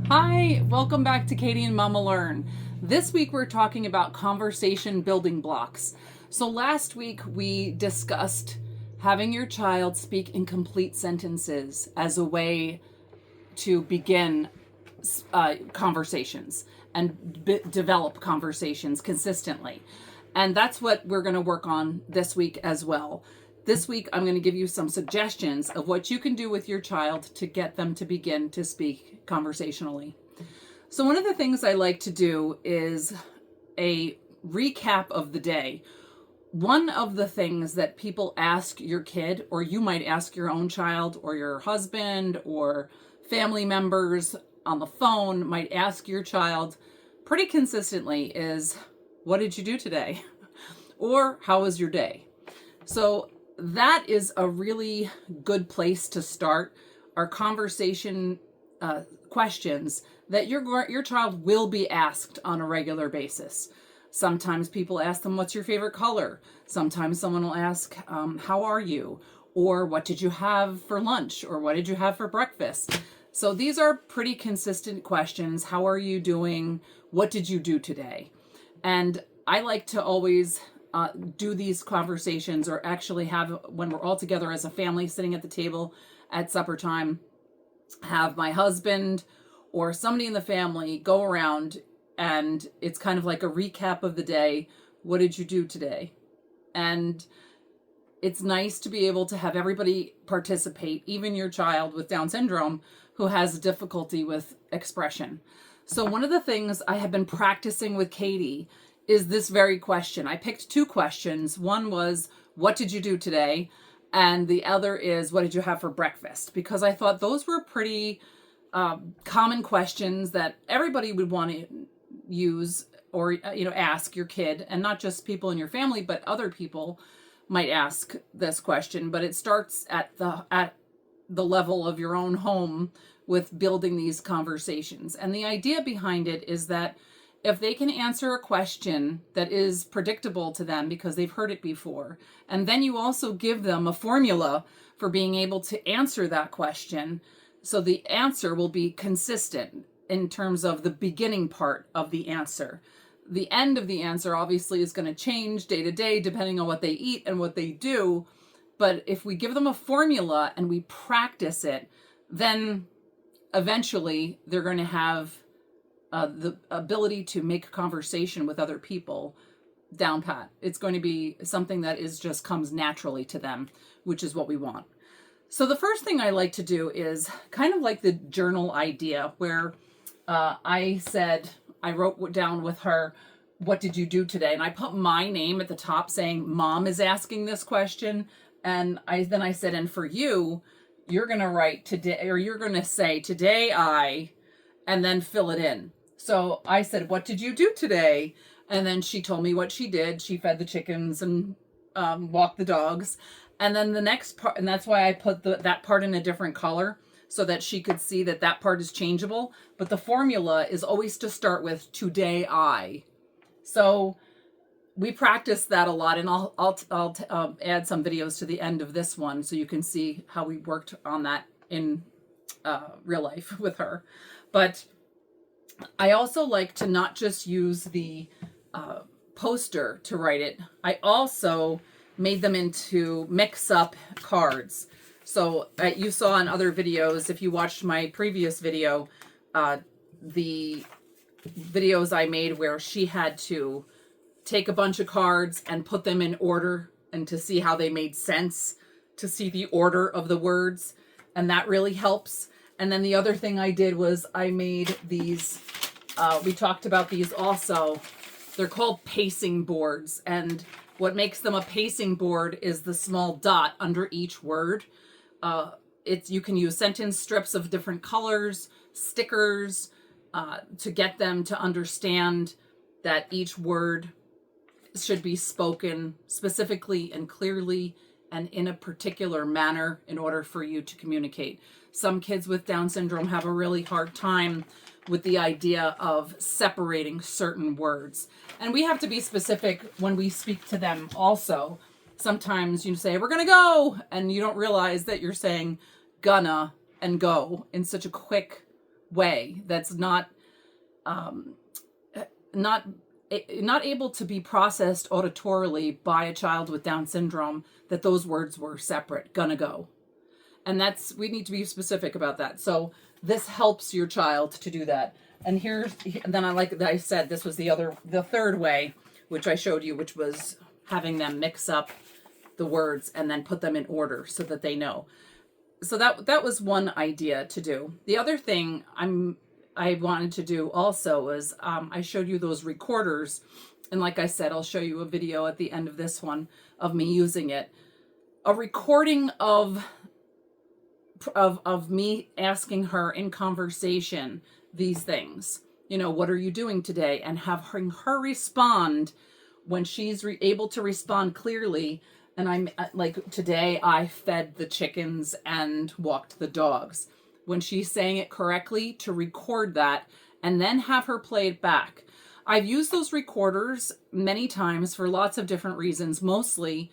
Hi, welcome back to Katie and Mama Learn. This week we're talking about conversation building blocks. So last week we discussed having your child speak in complete sentences as a way to begin conversations and develop conversations consistently. And that's what we're going to work on this week as well. This week, I'm going to give you some suggestions of what you can do with your child to get them to begin to speak conversationally. So, one of the things I like to do is a recap of the day. One of the things that people ask your kid, or you might ask your own child, or your husband, or family members on the phone might ask your child pretty consistently is, "What did you do today?" or "How was your day?" So that is a really good place to start our conversation questions that your child will be asked on a regular basis. Sometimes people ask them, "What's your favorite color?" Sometimes someone will ask, "How are you?" or "What did you have for lunch?" or "What did you have for breakfast?" So these are pretty consistent questions. How are you doing? What did you do today? And I like to always do these conversations, or actually have, when we're all together as a family sitting at the table at supper time, have my husband or somebody in the family go around, and it's kind of like a recap of the day. What did you do today? And it's nice to be able to have everybody participate, even your child with Down syndrome who has difficulty with expression. So one of the things I have been practicing with Katie is this very question. I picked two questions. One was, "What did you do today?" And the other is, "What did you have for breakfast?" Because I thought those were pretty common questions that everybody would want to use, or ask your kid, and not just people in your family, but other people might ask this question. But it starts at the level of your own home with building these conversations. And the idea behind it is that if they can answer a question that is predictable to them because they've heard it before, and then you also give them a formula for being able to answer that question, so the answer will be consistent in terms of the beginning part of the answer. The end of the answer obviously is going to change day to day depending on what they eat and what they do. But if we give them a formula and we practice it, then eventually they're going to have the ability to make conversation with other people down pat. It's going to be something that is just comes naturally to them, which is what we want. So the first thing I like to do is kind of like the journal idea, where I wrote down with her, "What did you do today?" And I put my name at the top saying, "Mom is asking this question." And I said, "And for you, you're going to write today," or you're going to say, "Today and then fill it in." So I said, "What did you do today?" And then she told me what she did. She fed the chickens and walked the dogs. And then the next part, and that's why I put that part in a different color, so that she could see that that part is changeable. But the formula is always to start with "Today I." So we practice that a lot, and I'll add some videos to the end of this one so you can see how we worked on that in real life with her. But I also like to not just use the poster to write it. I also made them into mix-up cards. So you saw in other videos, if you watched my previous video, the videos I made where she had to take a bunch of cards and put them in order, and to see how they made sense, to see the order of the words, and that really helps. And then the other thing I did was I made these, we talked about these also. They're called pacing boards, and what makes them a pacing board is the small dot under each word. You can use sentence strips of different colors, stickers, to get them to understand that each word should be spoken specifically and clearly and in a particular manner in order for you to communicate. Some kids with Down syndrome have a really hard time with the idea of separating certain words. And we have to be specific when we speak to them also. Sometimes you say, "We're going to go," and you don't realize that you're saying "gonna" and "go" in such a quick way that's not not able to be processed auditorily by a child with Down syndrome, that those words were separate, gonna go. And we need to be specific about that. So this helps your child to do that. And then I said, this was the third way, which I showed you, which was having them mix up the words and then put them in order so that they know. So that was one idea to do. The other thing I wanted to do also was, I showed you those recorders. And like I said, I'll show you a video at the end of this one of me using it. A recording of me asking her in conversation these things. You know, what are you doing today? And having her respond when she's able to respond clearly. And I'm like, today I fed the chickens and walked the dogs. When she's saying it correctly, to record that and then have her play it back. I've used those recorders many times for lots of different reasons, mostly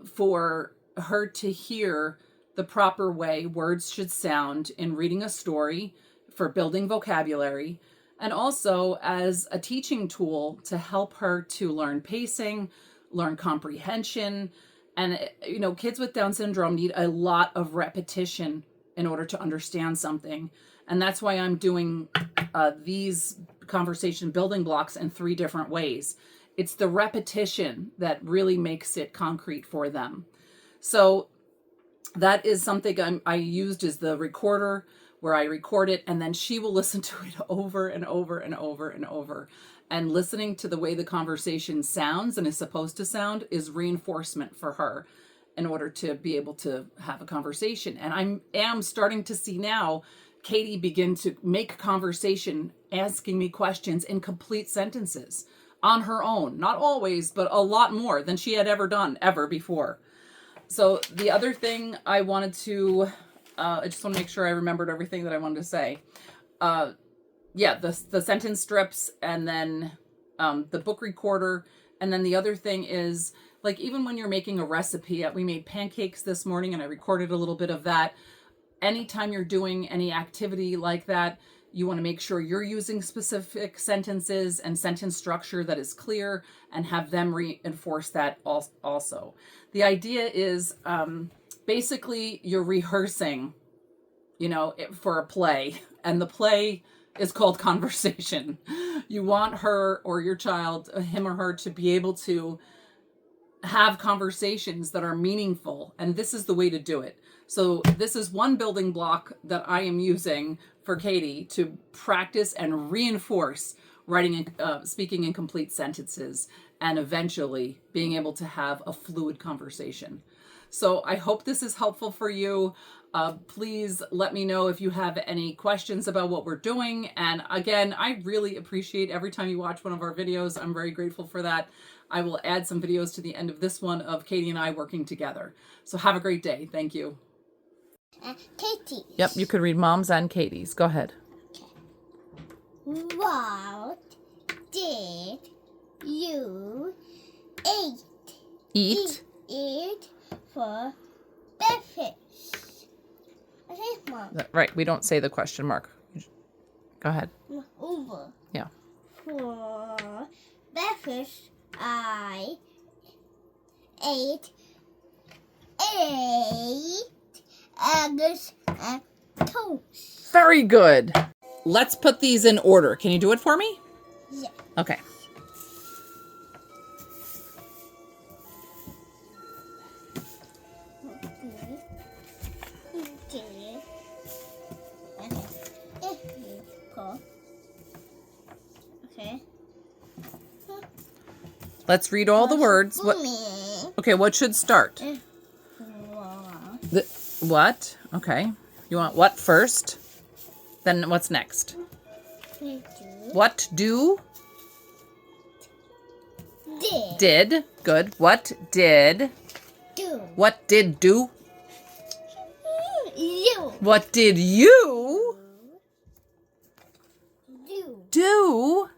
for her to hear the proper way words should sound in reading a story, for building vocabulary, and also as a teaching tool to help her to learn pacing, learn comprehension. And, you know, kids with Down syndrome need a lot of repetition in order to understand something. And that's why I'm doing these conversation building blocks in 3 different ways. It's the repetition that really makes it concrete for them. So that is something I used as the recorder, where I record it and then she will listen to it over and over and over and over. And listening to the way the conversation sounds and is supposed to sound is reinforcement for her in order to be able to have a conversation. And I am starting to see now Katie begin to make conversation, asking me questions in complete sentences on her own. Not always, but a lot more than she had ever done ever before. So the other thing I wanted to, I just want to make sure I remembered everything that I wanted to say. Yeah, the sentence strips, and then the book recorder. And then the other thing is, like, even when you're making a recipe, we made pancakes this morning and I recorded a little bit of that. Anytime you're doing any activity like that, you want to make sure you're using specific sentences and sentence structure that is clear, and have them reinforce that also. The idea is basically you're rehearsing, you know, for a play, and the play is called conversation. You want her or your child, him or her, to be able to have conversations that are meaningful, and this is the way to do it. So this is one building block that I am using for Katie to practice and reinforce writing and speaking in complete sentences, and eventually being able to have a fluid conversation. So I hope this is helpful for you. Please let me know if you have any questions about what we're doing. And again, I really appreciate every time you watch one of our videos. I'm very grateful for that. I will add some videos to the end of this one of Katie and I working together. So have a great day. Thank you. Katie. Yep, you could read Mom's and Katie's. Go ahead. Okay. What did you eat? Eat for breakfast. Okay, Mom. Right, we don't say the question mark. Go ahead. Over. Yeah. For breakfast, I ate eggs and toast. Very good. Let's put these in order. Can you do it for me? Yeah. Okay. Okay. Let's read all the words. What should start? What? Okay. You want what first? Then what's next? What do? Did. Good. What did? Do. What did do? You. What did you do?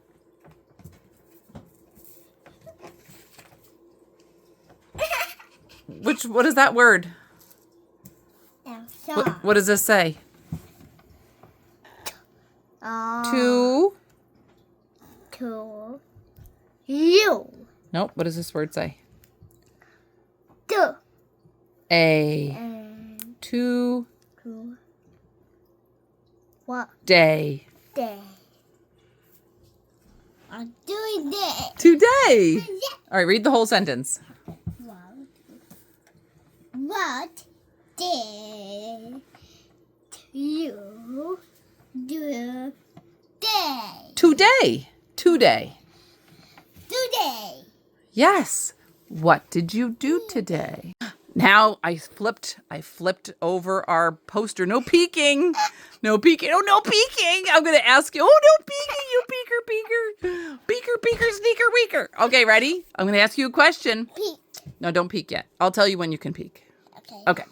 What is that word? What does this say? To. To. You. Nope. What does this word say? Do. A. And To. to. What Day. day? I'm doing this. Today. Yeah. All right. Read the whole sentence. What did you do day? Today. Today. Today. Yes. What did you do today? Now I flipped over our poster. No peeking. No peeking. Oh, no peeking. I'm going to ask you. Oh, no peeking, you peeker. Peeker, sneaker, weaker. Okay, ready? I'm going to ask you a question. Peek. No, don't peek yet. I'll tell you when you can peek. Okay. Okay.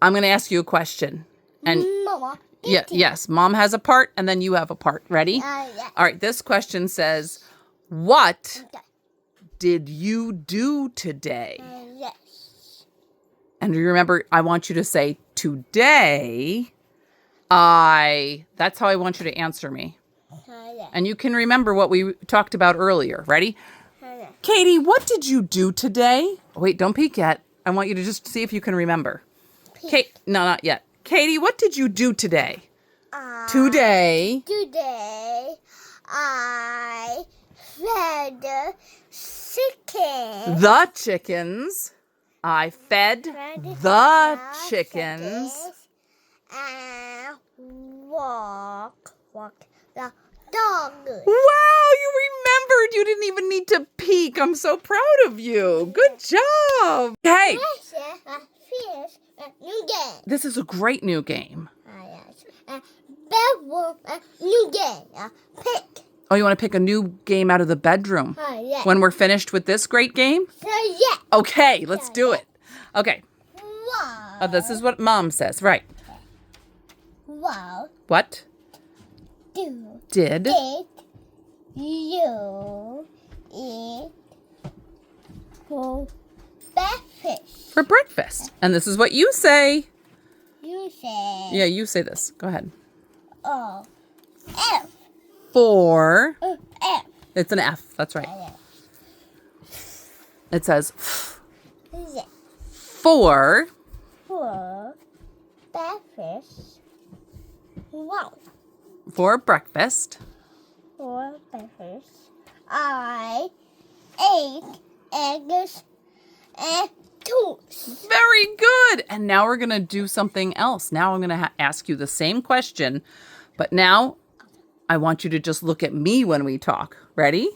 I'm going to ask you a question. And Mama. yes, Mom has a part and then you have a part. Ready? Yeah. All right, this question says, what Okay. did you do today? Yes. And remember, I want you to say, today, that's how I want you to answer me. Yeah. And you can remember what we talked about earlier. Ready? Yeah. Katie, what did you do today? Wait, don't peek yet. I want you to just see if you can remember. Kate, no, not yet. Katie, what did you do today? Today. Today, I fed chicken. The chickens. I fed the chickens. And walk the dog. Wow, you remembered. You didn't even need to peek. I'm so proud of you. Good job. Hey, Fish, new game. this is a great new game. Yes. Bedroom, new game. Pick. Oh, you want to pick a new game out of the bedroom Yeah. when we're finished with this great game? So, yeah. Okay, let's do it. Okay, Wow. this is what Mom says. Right. Wow. What Did did you eat for breakfast? for breakfast? And this is what you say. You said. Yeah, you say this. Go ahead. Oh. F. For, F. it's an F. That's right. Yeah. It says Yeah. for For breakfast. Wow. for breakfast. For breakfast. I ate eggs and toast. Very good. And now we're going to do something else. Now I'm going to ask you the same question, but now I want you to just look at me when we talk. Ready?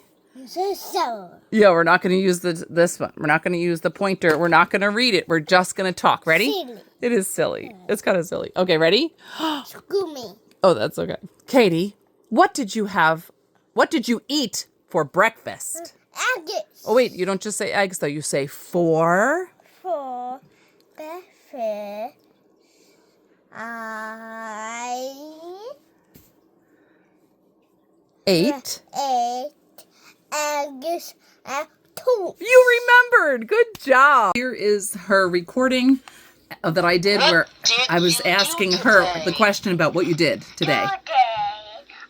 So. Yeah, we're not going to use this one. We're not going to use the pointer. We're not going to read it. We're just going to talk. Ready? Silly. It is silly. It's kind of silly. Okay, ready? Screw me. Oh, that's okay. Katie, what did you eat for breakfast? Eggs. Oh, wait, you don't just say eggs, though. You say for. For breakfast. I Ate. ate eggs and toast. You remembered. Good job. Here is her recording that I did where I was asking her the question about what you did today. Today,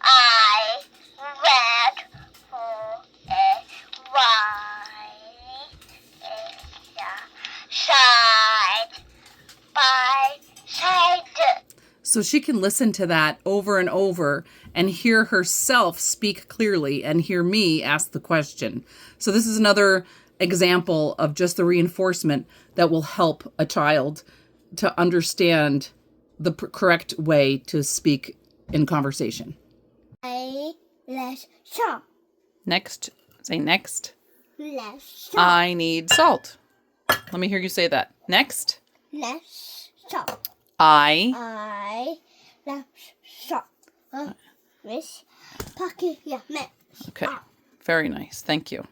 I went for a ride side by side. So she can listen to that over and over and hear herself speak clearly and hear me ask the question. So this is another example of just the reinforcement that will help a child to understand the correct way to speak in conversation. Let's shop. Next. Say next. Let's shop. I need salt. Let me hear you say that. Next. Let's shop. I let's shop. This pocket, yeah, man. Okay. Very nice. Thank you.